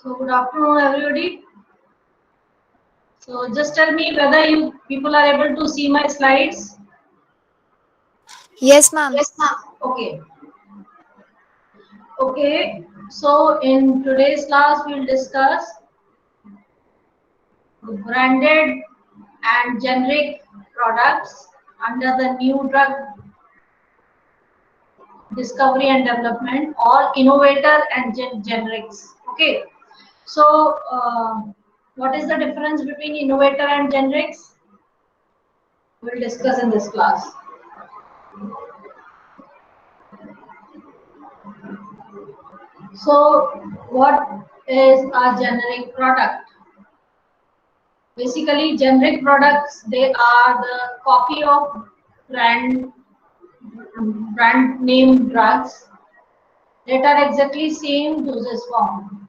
So good afternoon, everybody. So just tell me whether you people are able to see my slides. Yes, ma'am. Yes, ma'am. Okay. Okay. So in today's class, we'll discuss the branded and generic products under the new drug discovery and development, or innovator and generics. Okay. So what is the difference between innovator and generics? We'll discuss in this class. So, what is a generic product? Basically, generic products, they are the copy of brand brand name drugs that are exactly same dosage form.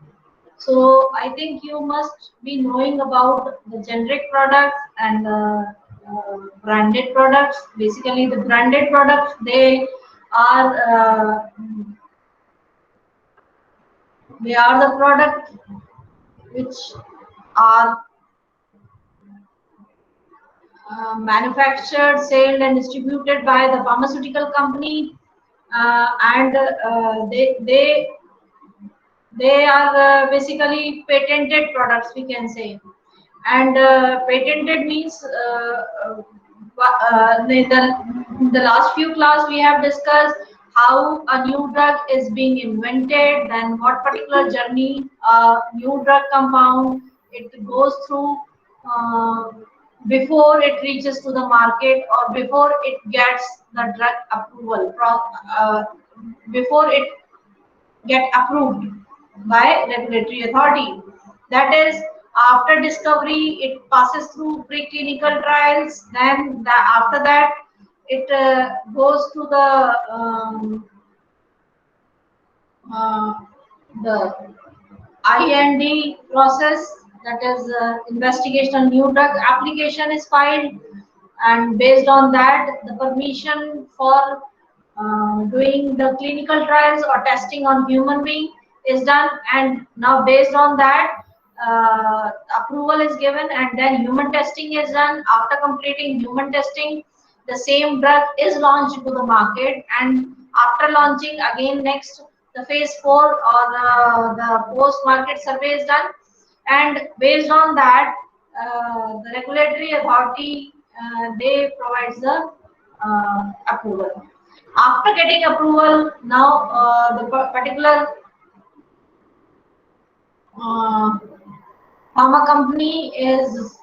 So, I think you must be knowing about the generic products and the branded products. Basically, the branded products, are they are the product which are manufactured, sold, and distributed by the pharmaceutical company, and they are basically patented products, we can say. And patented means in the last few class we have discussed how a new drug is being invented, then what particular journey a new drug compound it goes through uh, before it reaches to the market, or before it gets the drug approval before it get approved by regulatory authority. That is, after discovery, it passes through preclinical trials. Then after that, it goes to uh, the IND process. That is, investigational new drug application is filed, and based on that, the permission for doing the clinical trials or testing on human being is done. And now based on that, approval is given, and then human testing is done. After completing human testing, the same drug is launched to the market, and after launching, again next the phase 4 or the post market survey is done, and based on that, the regulatory authority, they provides the approval. After getting approval, now the particular uh, pharma company is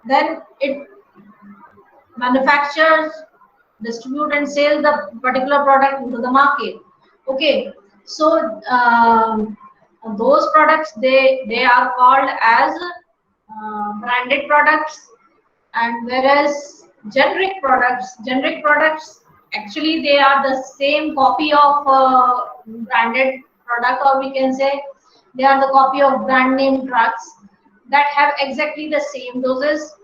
then it manufactures, distribute, and sell the particular product into the market. Okay, so those products, they are called as branded products. And whereas generic products actually they are the same copy of branded product, or we can say they are the copy of brand name drugs that have exactly the same doses.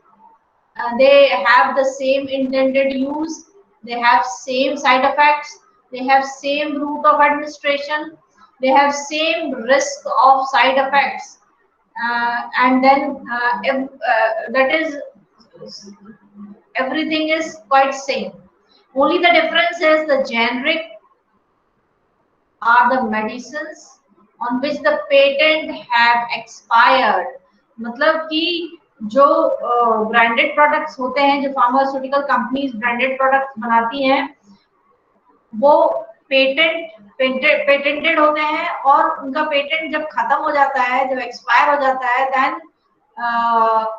They have the same intended use, they have same side effects, they have same route of administration, they have same risk of side effects, and then that is, everything is quite same. Only the difference is the generic are the medicines on which the patent have expired. मतलब कि जो branded products होते हैं, जो pharmaceutical companies branded products बनाती हैं, वो patented होते हैं, और उनका पेटेंट जब खत्म हो जाता है, जब एक्सपायर हो जाता है, then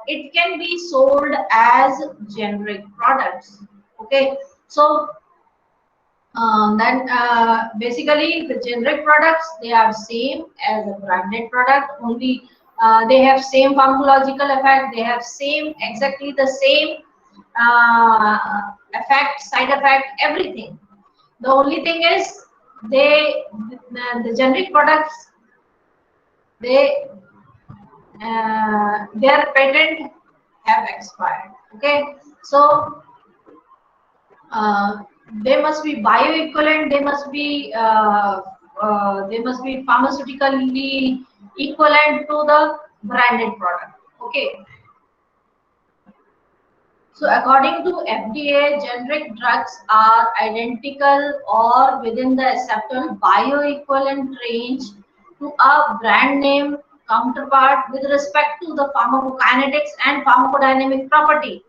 it can be sold as generic products. Okay, so then basically the generic products, they are same as a branded product, only they have same pharmacological effect, they have same, exactly the same effect, side effect, everything. The only thing is the generic products, they their patent have expired. Okay, so they must be bioequivalent, they must be they must be pharmaceutically equivalent to the branded product. Okay. So according to FDA, generic drugs are identical or within the acceptable bioequivalent range to a brand name counterpart with respect to the pharmacokinetics and pharmacodynamic property.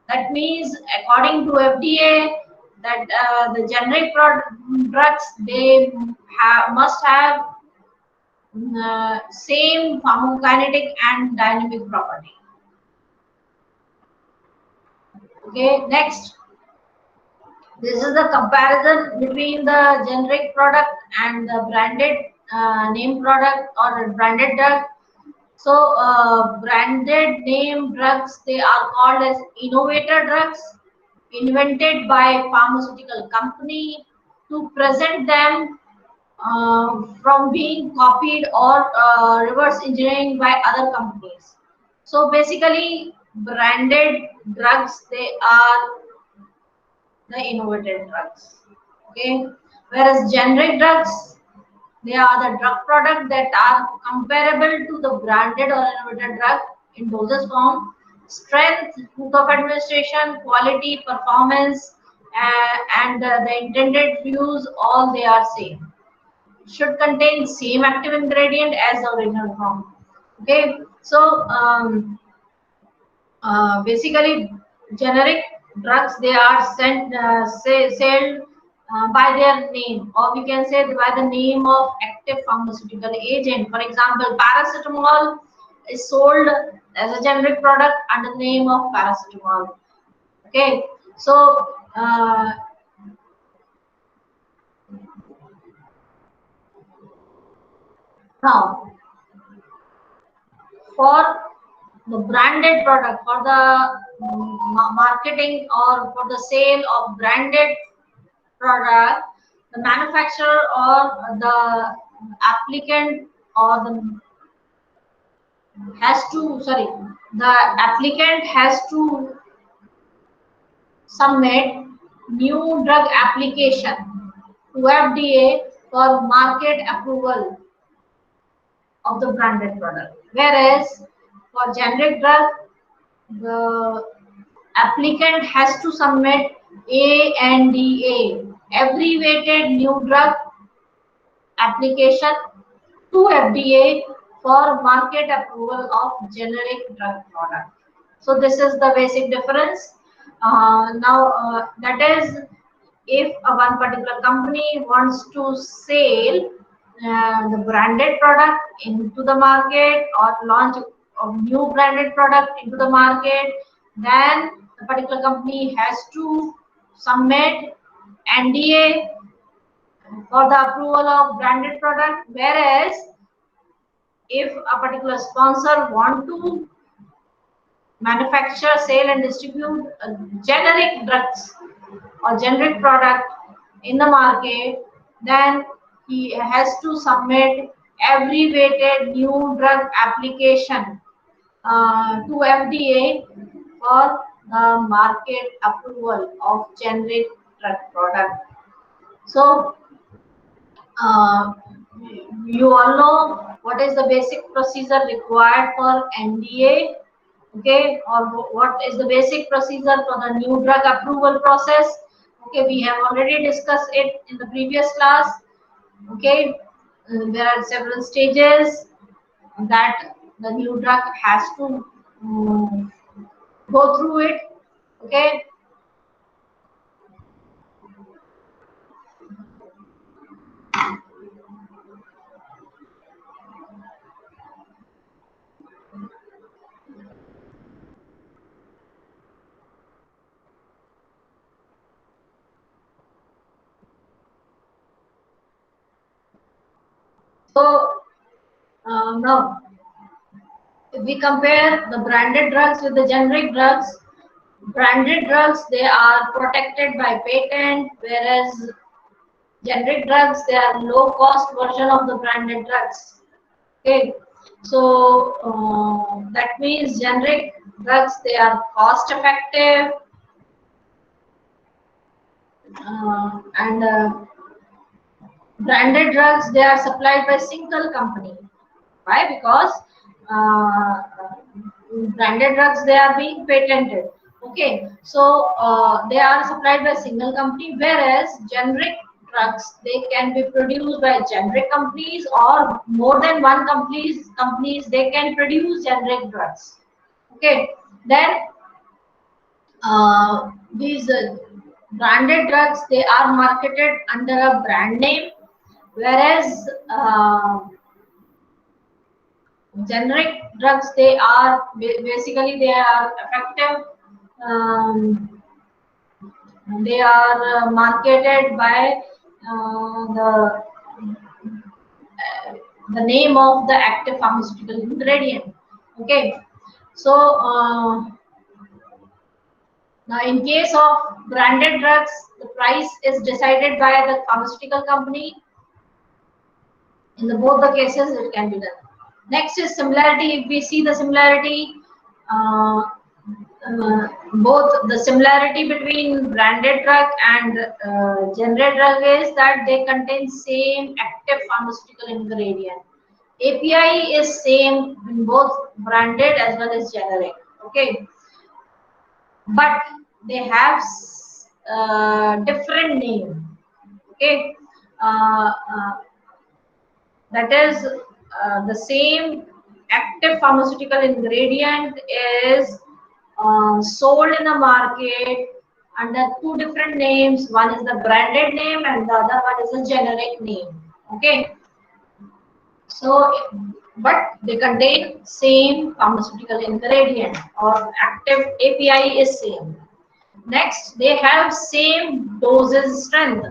That means, according to FDA, that the generic drugs they must have same pharmacokinetic and dynamic property. Okay, next. This is the comparison between the generic product and the branded name product or branded drug. So, branded name drugs they are called as innovator drugs, invented by pharmaceutical company to present them from being copied or reverse engineering by other companies. So basically, branded drugs they are the innovated drugs. Okay, whereas generic drugs they are the drug product that are comparable to the branded or innovated drug in dosage form, strength, route of administration, quality, performance, and the intended use. All they are same. Should contain same active ingredient as the original form. Okay, so basically generic drugs they are sold by their name, or we can say by the name of active pharmaceutical agent. For example, paracetamol is sold as a generic product under the name of paracetamol. Okay, so now for the branded product, for the marketing or for the sale of branded product, the manufacturer or the applicant or the has to sorry the applicant has to submit new drug application to FDA for market approval of the branded product, whereas for generic drug the applicant has to submit ANDA, abbreviated new drug application, to FDA for market approval of generic drug product. So this is the basic difference. That is, if one particular company wants to sell the branded product into the market or launch a new branded product into the market, then the particular company has to submit NDA for the approval of branded product, whereas if a particular sponsor want to manufacture, sell and distribute generic drugs or generic product in the market, then he has to submit abbreviated new drug application to FDA for the market approval of generic drug product. So you all know what is the basic procedure required for NDA, okay, or what is the basic procedure for the new drug approval process. Okay, we have already discussed it in the previous class. Okay, there are several stages that the new drug has to go through it. Okay, so now if we compare the branded drugs with the generic drugs, branded drugs they are protected by patent, whereas generic drugs they are low cost version of the branded drugs. Okay, so that means generic drugs they are cost effective and Branded drugs, they are supplied by single company. Why? Because uh, branded drugs, they are being patented. Okay, so they are supplied by single company, whereas generic drugs, they can be produced by generic companies, or more than one companies they can produce generic drugs. Okay, then these branded drugs, they are marketed under a brand name, whereas generic drugs, they are basically they are effective. Um, they are marketed by the name of the active pharmaceutical ingredient. Okay, so now in case of branded drugs, the price is decided by the pharmaceutical company. In both the cases, it can be done. Next is similarity. If we see the similarity, uh, both the similarity between branded drug and generic drug is that they contain same active pharmaceutical ingredient. API is same in both branded as well as generic. Okay, but they have different name. Okay, uh, uh, that is the same active pharmaceutical ingredient is sold in the market under two different names. One is the branded name and the other one is a generic name. Okay, so but they contain same pharmaceutical ingredient, or active API is same. Next, they have same dosage strength.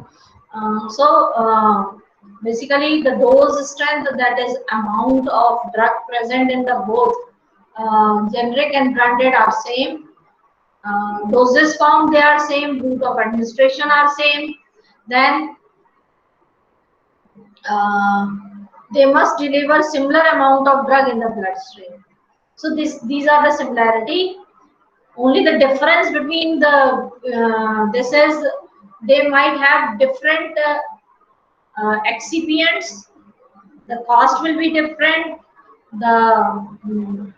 Basically, the dose strength, that is amount of drug present in the both generic and branded, are same. Doses found, they are same. Route of administration are same. Then uh, they must deliver similar amount of drug in the bloodstream. So these are the similarity. Only the difference between the this is they might have different excipients. The cost will be different. The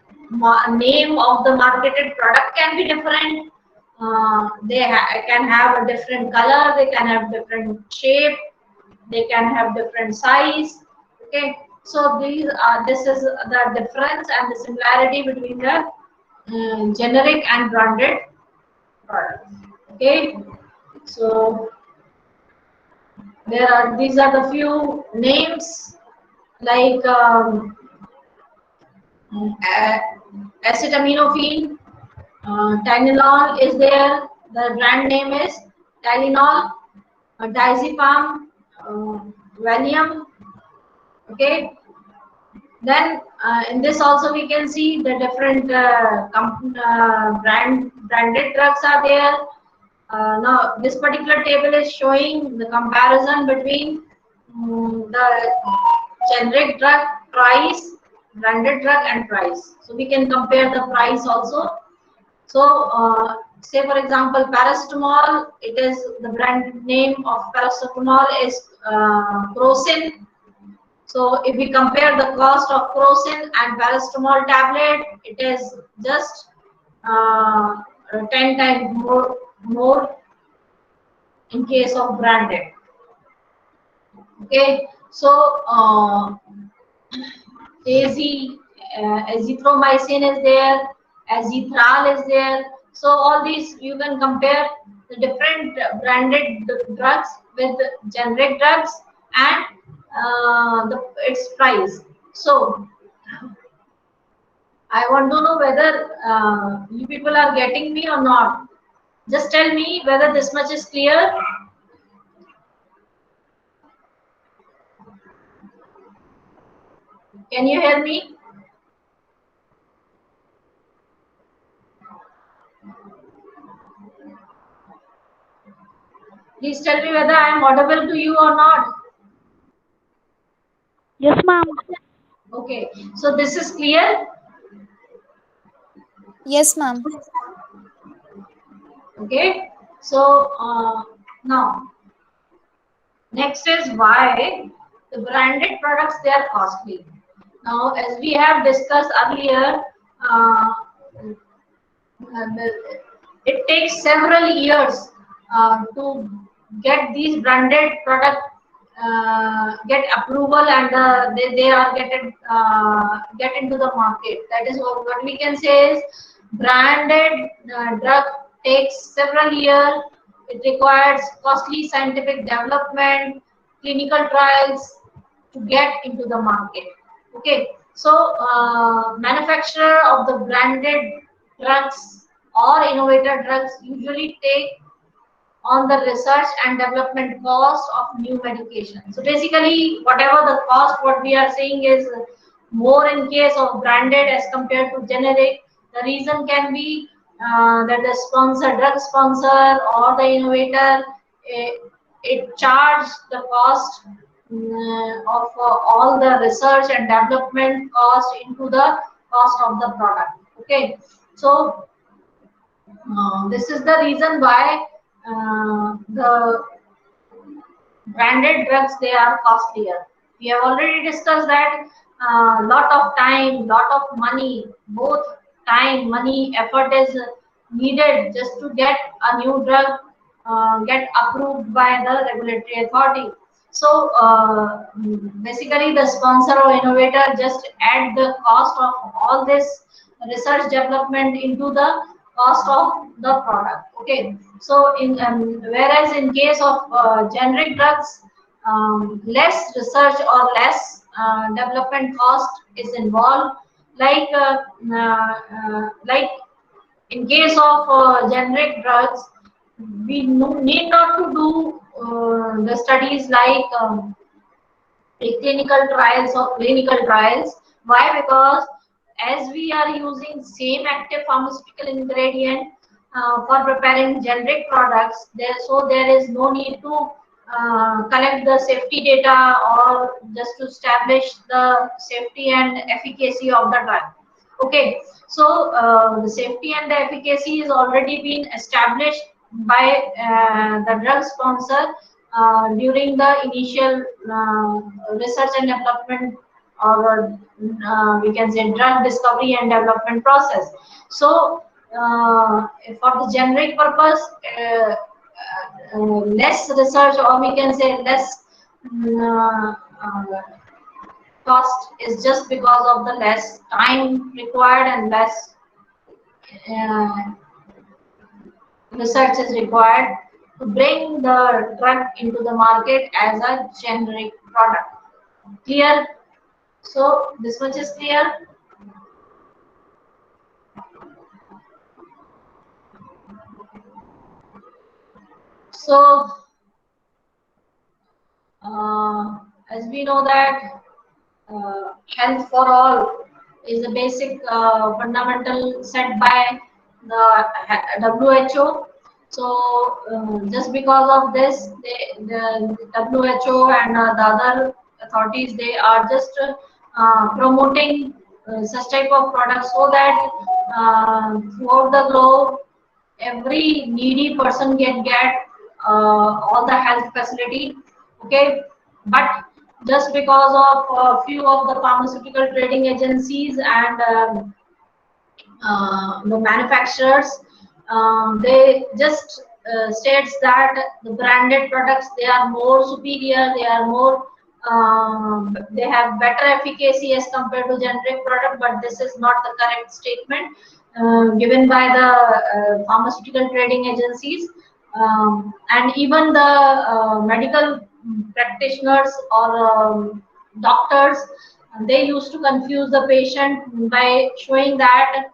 name of the marketed product can be different. They can have a different color. They can have different shape. They can have different size. Okay, so this is the difference and the similarity between the generic and branded products. Okay, so these are the few names, like acetaminophen, Tylenol is there. The brand name is Tylenol, diazepam, uh, Valium. Okay, then in this also we can see the different branded drugs are there. Now this particular table is showing the comparison between the generic drug price, branded drug and price. So we can compare the price also. So say for example paracetamol, it is the brand name of paracetamol is Crocin. So if we compare the cost of Crocin and paracetamol tablet, it is just uh, 10 times more in case of branded. Okay, so azithromycin is there, azithral is there. So all these you can compare the different branded drugs with generic drugs and its price. So I want to know whether you people are getting me or not. Just tell me whether this much is clear. Can you hear me? Please tell me whether I am audible to you or not. Yes, ma'am. Okay, so this is clear. Yes, ma'am. Okay, so now Next is why the branded products, they are costly. Now, as we have discussed earlier, uh, it takes several years to get these branded product get approval, and they are get into the market. That is what we can say is branded drug takes several years. It requires costly scientific development, clinical trials to get into the market. Okay, so manufacturer of the branded drugs or innovator drugs usually take on the research and development cost of new medication. So basically, whatever the cost, what we are saying is more in case of branded as compared to generic. The reason can be that the sponsor, drug sponsor or the innovator, it charge the cost of all the research and development cost into the cost of the product. Okay, so this is the reason why the branded drugs, they are costlier. We have already discussed that lot of time, lot of money, both time, money, effort is needed just to get a new drug get approved by the regulatory authority. So basically, the sponsor or innovator just add the cost of all this research development into the cost of the product. Okay, so in whereas in case of generic drugs, less research or less development cost is involved. Like in case of generic drugs, we need not to do the studies like preclinical trials or clinical trials. Why? Because as we are using same active pharmaceutical ingredient for preparing generic products, there is no need to collect the safety data or just to establish the safety and efficacy of the drug. Okay, so the safety and the efficacy is already been established by the drug sponsor during the initial research and development, or we can say drug discovery and development process. So for the generic purpose, less research, or we can say less cost, is just because of the less time required and less uh, research is required to bring the drug into the market as a generic product. Clear? So this much is clear. So as we know that health for all is a basic fundamental set by the WHO. So just because of this, the WHO and the other authorities, they are just promoting such type of products so that throughout the globe, every needy person can get all the health facility. Okay, but just because of a few of the pharmaceutical trading agencies and the manufacturers, they just states that the branded products, they are more superior, they are more they have better efficacy as compared to generic product, but this is not the correct statement given by the pharmaceutical trading agencies. And even the medical practitioners or doctors, they used to confuse the patient by showing that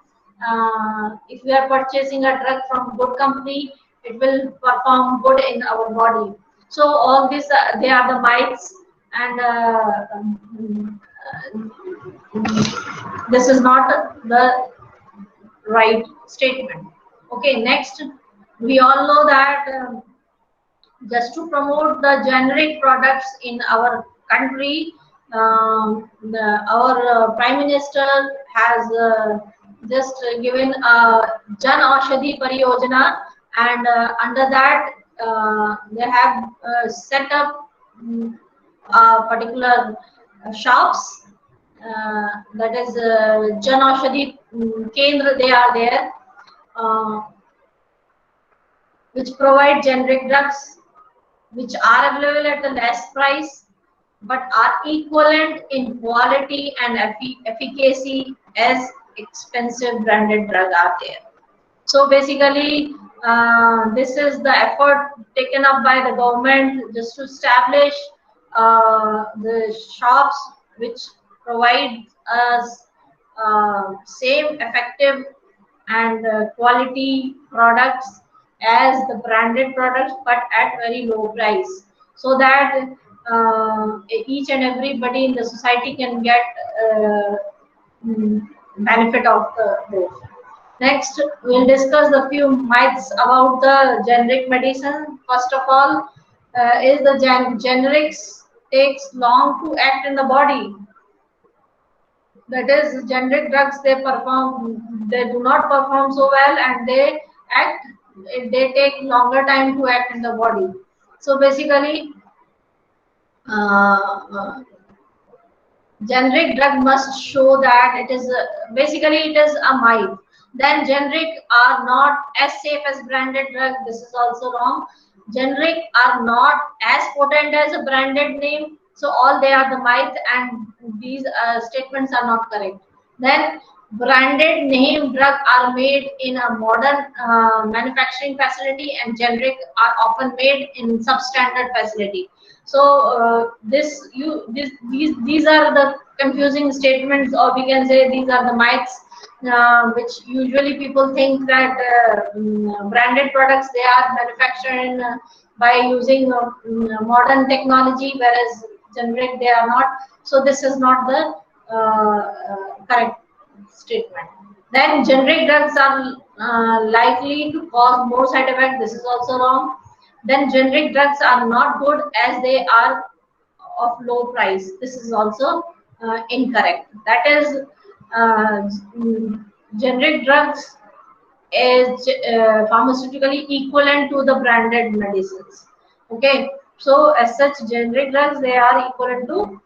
if we are purchasing a drug from good company, it will perform good in our body. So all this, they are the myths, and this is not the right statement. Okay, next, we all know that just to promote the generic products in our country, our Prime Minister has just given a Jan Aushadhi Pariyojana, and under that they have set up particular shops, that is Jan Aushadhi Kendra, they are there, uh, which provide generic drugs which are available at the less price but are equivalent in quality and efficacy as expensive branded drugs are there. So basically, this is the effort taken up by the government just to establish the shops which provide us same effective and quality products as the branded products, but at very low price, so that each and everybody in the society can get mm, benefit of the both. Next, we'll discuss the few myths about the generic medicine. First of all, is the generics takes long to act in the body. That is, generic drugs they do not perform so well, and act they take longer time to act in the body. So basically, uh, generic drug must show that it is basically it is a myth. Then generic are not as safe as branded drug. This is also wrong. Generic are not as potent as a branded name. So all they are the myth, and these statements are not correct. Then branded name drug are made in a modern manufacturing facility, and generic are often made in substandard facility. So these are the confusing statements, or we can say these are the myths, which usually people think that branded products they are manufactured by using modern technology, whereas generic they are not. So this is not the correct statement. Then generic drugs are likely to cause more side effects. This is also wrong. Then generic drugs are not good as they are of low price. This is also incorrect. That is, uh, generic drugs is pharmaceutically equivalent to the branded medicines. Okay, so as such, generic drugs they are equivalent to.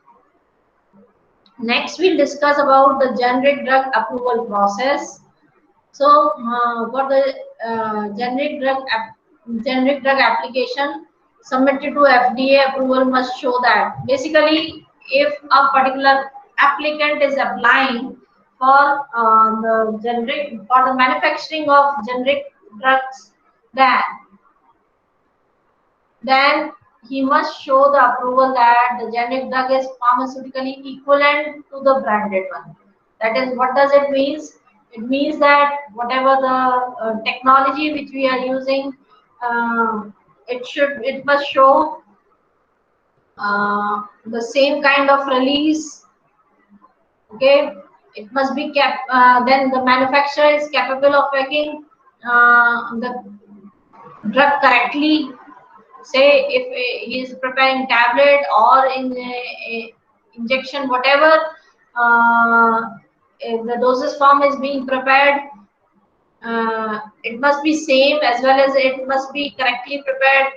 Next, we'll discuss about the generic drug approval process. So, for the generic drug application submitted to FDA, approval must show that basically, if a particular applicant is applying for the manufacturing of generic drugs, then then he must show the approval that the generic drug is pharmaceutically equivalent to the branded one. That is, what does it means? It means that whatever the technology which we are using, uh, it must show the same kind of release. Okay, it must be kept. Then the manufacturer is capable of making the drug correctly. Say if he is preparing tablet or in injection, whatever if the dosage form is being prepared, it must be same, as well as it must be correctly prepared.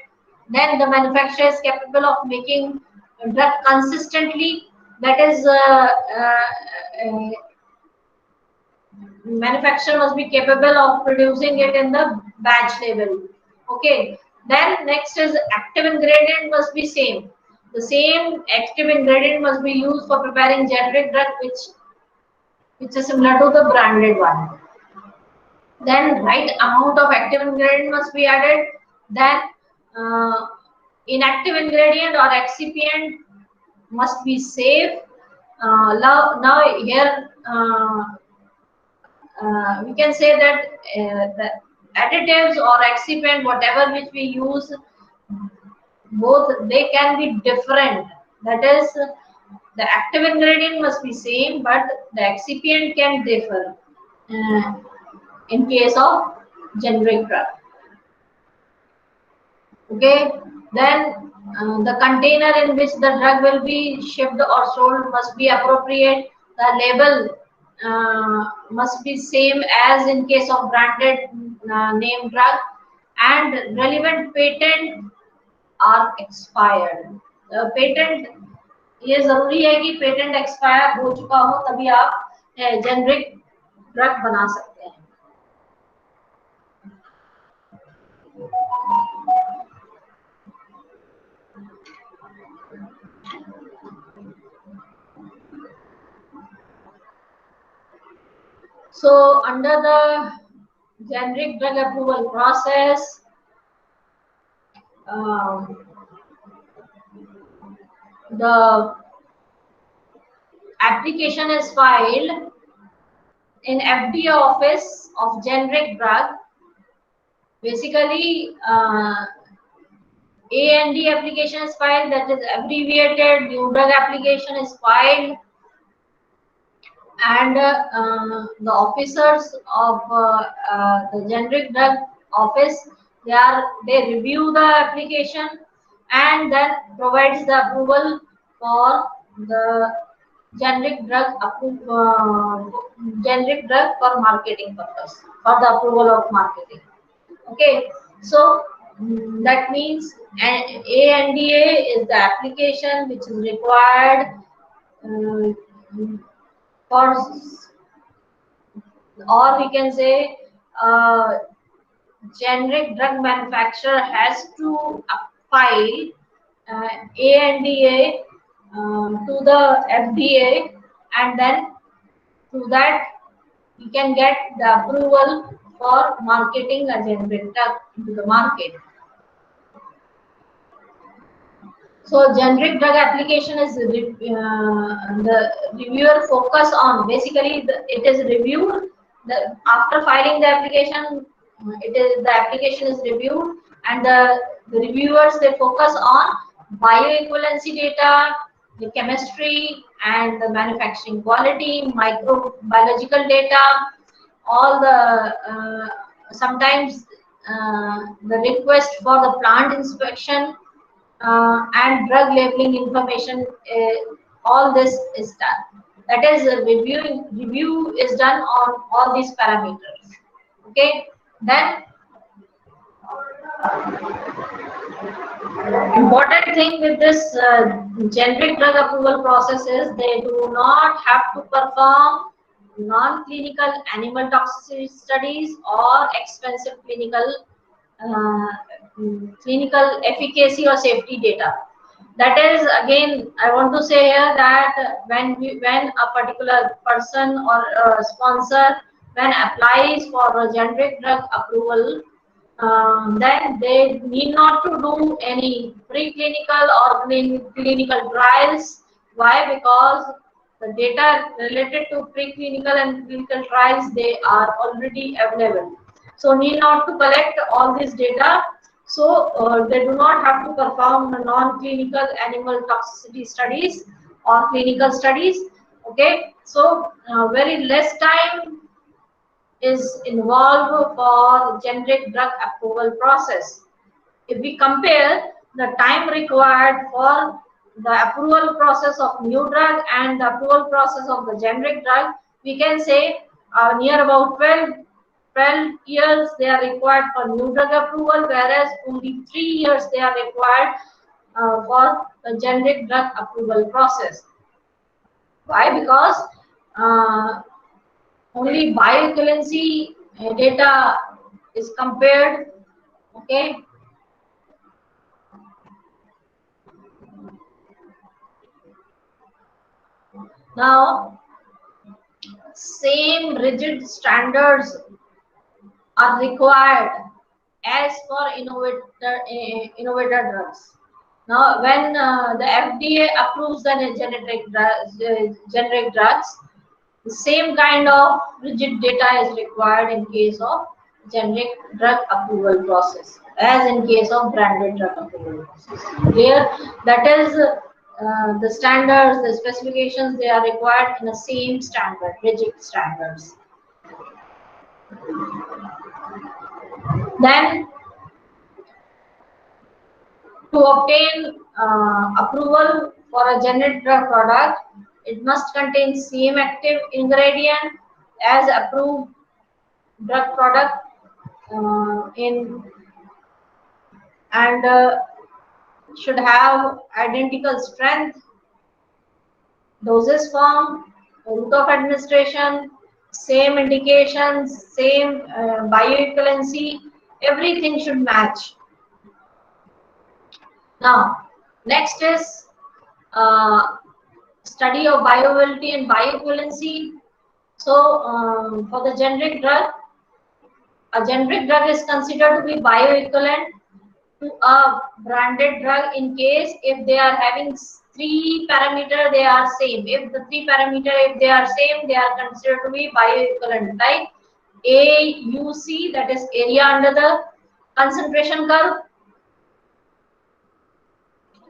Then the manufacturer is capable of making drug consistently. That is, manufacturer must be capable of producing it in the batch level. Okay. Then next is active ingredient must be same. The same active ingredient must be used for preparing generic drug, which is similar to the branded one. Then right amount of active ingredient must be added. Then uh, inactive ingredient or excipient must be safe. Now here we can say that the additives or excipient, whatever which we use, both they can be different. That is, the active ingredient must be same, but the excipient can differ uh, in case of generic drug. Okay, then the container in which the drug will be shipped or sold must be appropriate. The label must be same as in case of branded name drug, and relevant patent are expired. Patent, ये जरूरी है कि patent expire हो चुका हो तभी आप generic drug बना सकते हैं। So under the generic drug approval process, the application is filed in FDA office of generic drug. Basically, AND application is filed, that is abbreviated new drug application is filed, and the officers of the generic drug office, they review the application and then provides the approval for the generic drug generic drug for marketing purpose, for the approval of marketing. Okay, so that means ANDA is the application which is required uh, for, or we can say generic drug manufacturer has to file ANDA to the FDA, and then through that we can get the approval for marketing a generic drug into the market. So generic drug application is the reviewer focus on, basically it is reviewed after filing the application. It is the application is reviewed, and the reviewers, they focus on bioequivalency data, the chemistry and the manufacturing quality, microbiological data, all the sometimes the request for the plant inspection and drug labeling information. All this is done. That is, review is done on all these parameters. Okay, then important thing with this generic drug approval process is they do not have to perform non-clinical animal toxicity studies or expensive uh, clinical efficacy or safety data. That is, again, I want to say here that when a particular person or sponsor, when applies for a generic drug approval, then they need not to do any preclinical or clinical trials. Why? Because the data related to preclinical and clinical trials, they are already available. So need not to collect all this data. So they do not have to perform non-clinical animal toxicity studies or clinical studies. Okay, so very less time is involved for generic drug approval process. If we compare the time required for the approval process of new drug and the approval process of the generic drug, we can say near about 12 years they are required for new drug approval, whereas only 3 years they are required for the generic drug approval process. Why? Because only bioequivalency data is compared. Okay, now same rigid standards are required as for innovator drugs. Now when the FDA approves the generic drugs, the same kind of rigid data is required in case of generic drug approval process as in case of branded drug approval process. Here, that is the standards, the specifications, they are required in the same standard, rigid standards. Then, to obtain approval for a generic drug product, it must contain same active ingredient as approved drug product in and should have identical strength, dosage form, route of administration, same indications, same bioequivalency, everything should match. Now, next is study of bioavailability and bioequivalency. So, for the generic drug, a generic drug is considered to be bioequivalent to a branded drug in case if they are having three parameter they are same. If the three parameter if they are same, they are considered to be bioequivalent, like AUC, that is area under the concentration curve,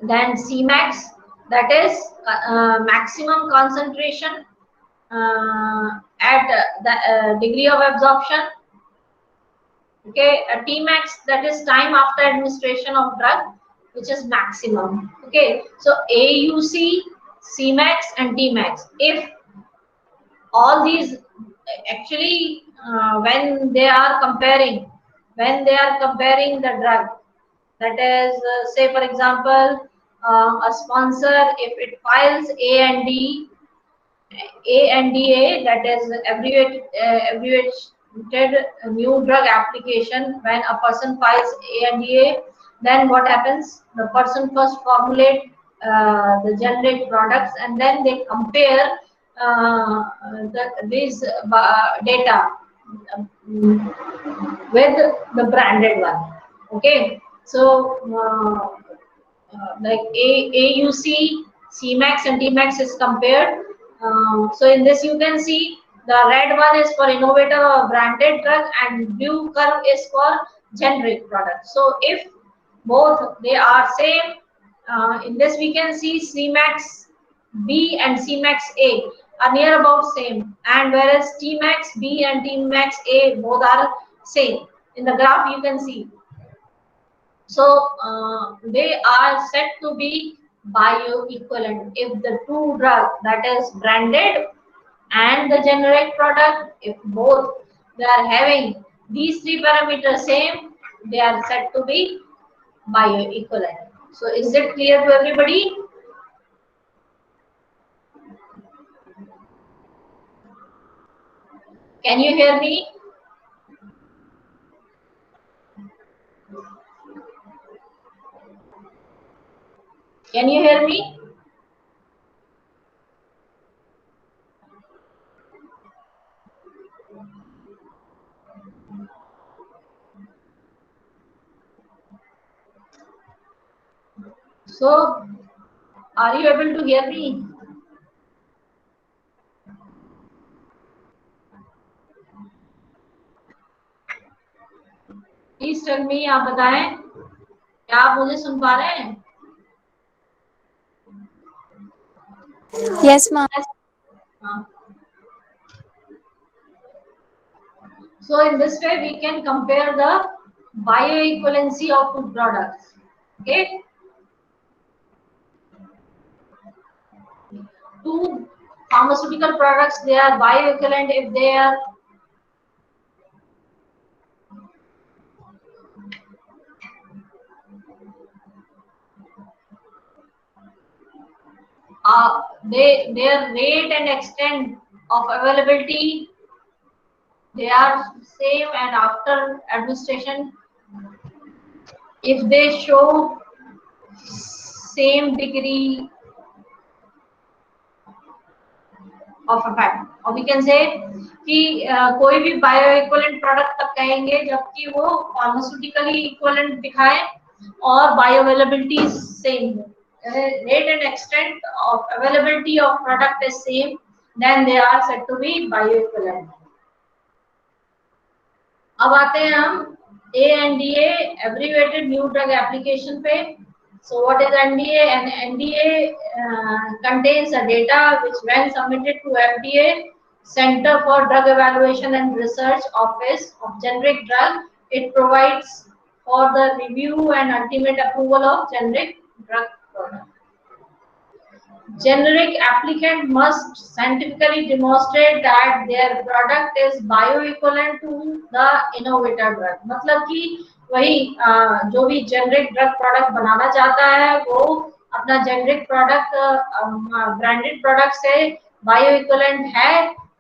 then Cmax, that is maximum concentration at the degree of absorption. Okay, a Tmax, that is time after administration of drug, which is maximum. Okay, so AUC, Cmax, and Tmax. If all these actually when they are comparing the drug, that is say for example a sponsor, if it files ANDA, that is abbreviated new drug application. When a person files ANDA, then what happens? The person first formulate the generic products, and then they compare these data with the branded one. Okay, so like AUC, Cmax, and Tmax is compared. So in this you can see the red one is for innovator or branded drug, and blue curve is for generic product. So if both they are same, in this we can see Cmax B and Cmax A are near about same, and whereas Tmax B and Tmax A both are same. In the graph you can see. So they are said to be bioequivalent if the two drugs, that is branded and the generic product, if both they are having these three parameters same, they are said to be bioequivalent. So is it clear to everybody? Can you hear me? Can you hear me? So are you able to hear me? Please tell me, आप बताएं क्या आप मुझे सुन पा रहे हैं? Yes, ma'am. हाँ. So in this way we can compare the bioequivalency of two products. Okay, two pharmaceutical products, they are bioequivalent if they are their rate and extent of availability, they are same, and after administration if they show same degree of effect, or we can say कि कोई भी बायोइक्वलेंट product तब कहेंगे जबकि वो pharmaceutically equivalent दिखाए और bioavailability same हो, rate and extent of availability of product is same, then they are said to be bioequivalent. अब आते हैं हम ANDA, abbreviated new drug application पे. So what is NDA? And NDA contains a data which when submitted to FDA, Center for Drug Evaluation and Research Office of Generic Drug, it provides for the review and ultimate approval of generic drug product. generic applicant must scientifically demonstrate that their product is bioequivalent to the innovator drug. मतलब कि वही जो भी generic drug product बनाना चाहता है वो अपना generic product branded product से बायोइक्विवेलेंट है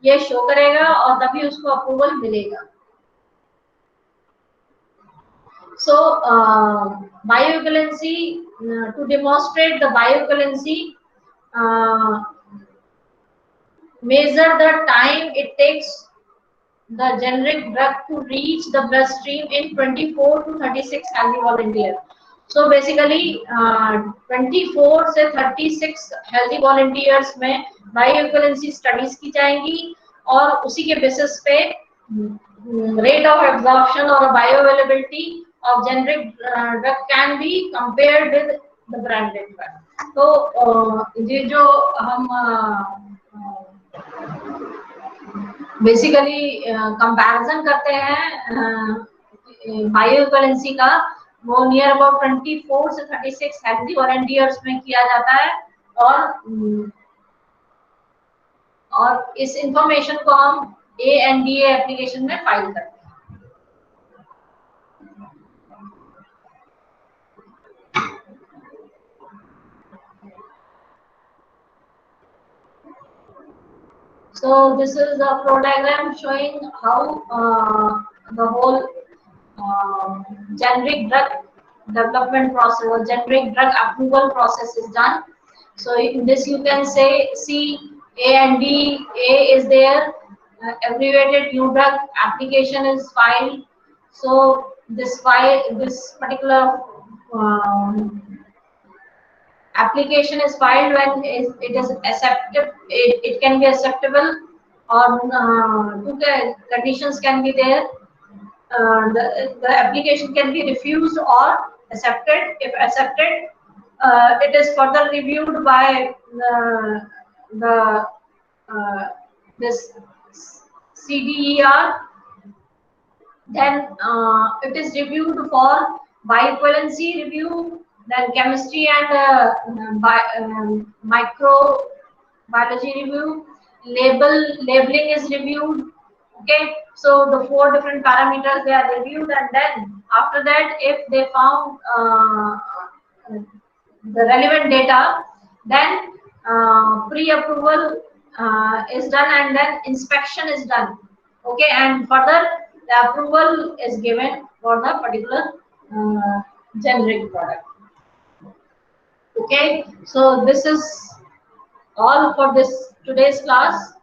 ये शो करेगा और तभी उसको अप्रूवल मिलेगा. So bioequivalency, to demonstrate the bioequivalency, measure the time it takes the generic drug to reach the bloodstream in 24 to 36 healthy volunteer. So basically 24 से 36 healthy volunteers में bioequivalency studies की जाएंगी और उसी के बेसिस पे rate of absorption or bioavailability of generic drug can be compared with the branded drug. तो ये जो हम बेसिकली कंपैरिजन करते हैं बायोइक्विवेलेंसी का वो नियर अबाउट 24 से 36 हेल्थी वॉलंटियर्स में किया जाता है और इस इंफॉर्मेशन को हम ANDA एप्लीकेशन में फाइल करते हैं. So this is the flow diagram showing how the whole generic drug development process or generic drug approval process is done. So in this you can say see ANDA is there, abbreviated new drug application is filed. So this particular application is filed when it is accepted. It can be acceptable or two conditions can be there. The application can be refused or accepted. If accepted, it is further reviewed by the this CDER. Then it is reviewed for bioequivalency review, then chemistry and microbiology review, labeling is reviewed. Okay, so the 4 different parameters they are reviewed, and then after that if they found the relevant data, then pre-approval is done and then inspection is done. Okay, and further the approval is given for the particular generic product. Okay, so this is all for this today's class.